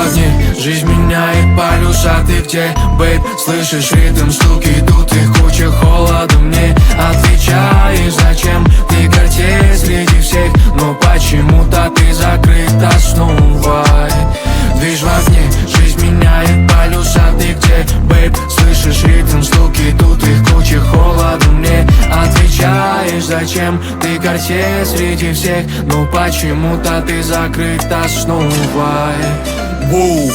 в огне, жизнь меняет полюса. Ты где, бэйб? Слышишь ритм, стуки идут, их куча, холода мне. Отвечаешь, зачем ты гордей среди всех? Но почему-то ты закрыт, основай. Движ в огне, жизнь меняет полюса. Ты где, бэйб? Слышишь ритм, стуки идут, их куча, холода мне. Отвечаешь, зачем ты гордей среди всех? Но почему-то ты закрыт, основай. Воу,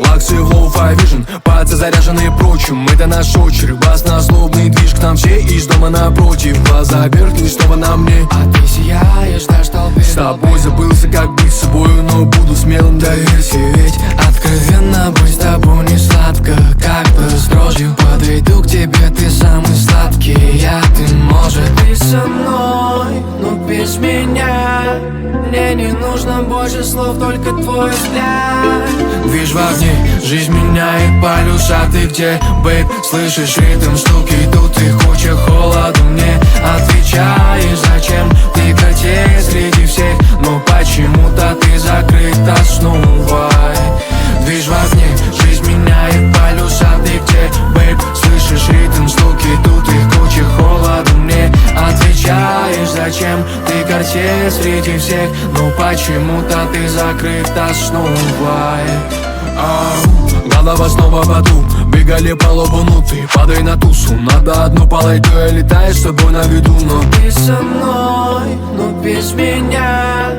лаксы, лоу-фай вижен, пальцы заряжены прочим. Это наш очередь, бас на злобный движ. К нам все из дома напротив, глаза вверх и снова на мне. А ты сияешь, дашь толпе. С тобой забылся, как быть собою, но буду смелым, доверься. Ведь откровенно быть с тобой не сладко, как-то с дрожью. Подойду к тебе, ты самый сладкий, ты, может, ты со мной, но без меня. Мне не нужно больше слов, только твой взгляд. Движ в огне, жизнь меняет полюса. Ты где, бэйб? Слышишь ритм, стуки идут, их куча, холода мне. Отвечаешь, зачем ты гордей среди всех? Но почему-то ты закрыт, основай. Движ в огне, жизнь меняет полюса. Ты где, бэйб? Слышишь ритм, стуки идут, их куча, холода мне. Отвечаешь, зачем ты гордей среди всех? Но почему-то ты закрыт, основай. Голова снова в аду, бегали по лобу, ну ты падай на тусу. Надо одну полойду, и летаешь с тобой на виду. Но ты со мной, но без меня.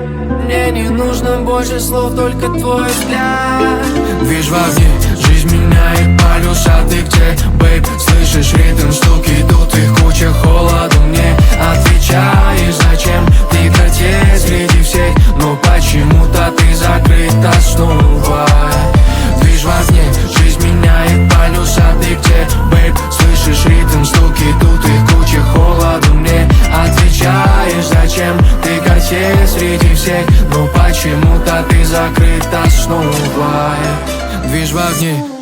Мне не нужно больше слов, только твой взгляд. Движ в огне, жизнь меняет полюса. Ты где, бэйб? Слышишь ритм, стуки идут, их куча, холода мне. Отвечаешь, зачем ты гордей среди всех? Но почему-то ты закрыт, основай. Движ в огне, жизнь меняет полюса. Ты где, бэйб? Слышишь ритм, стуки идут, их куча, холода мне. Отвечаешь, зачем ты гордей среди всех? Но почему-то ты закрыт, основай. Движ в огне.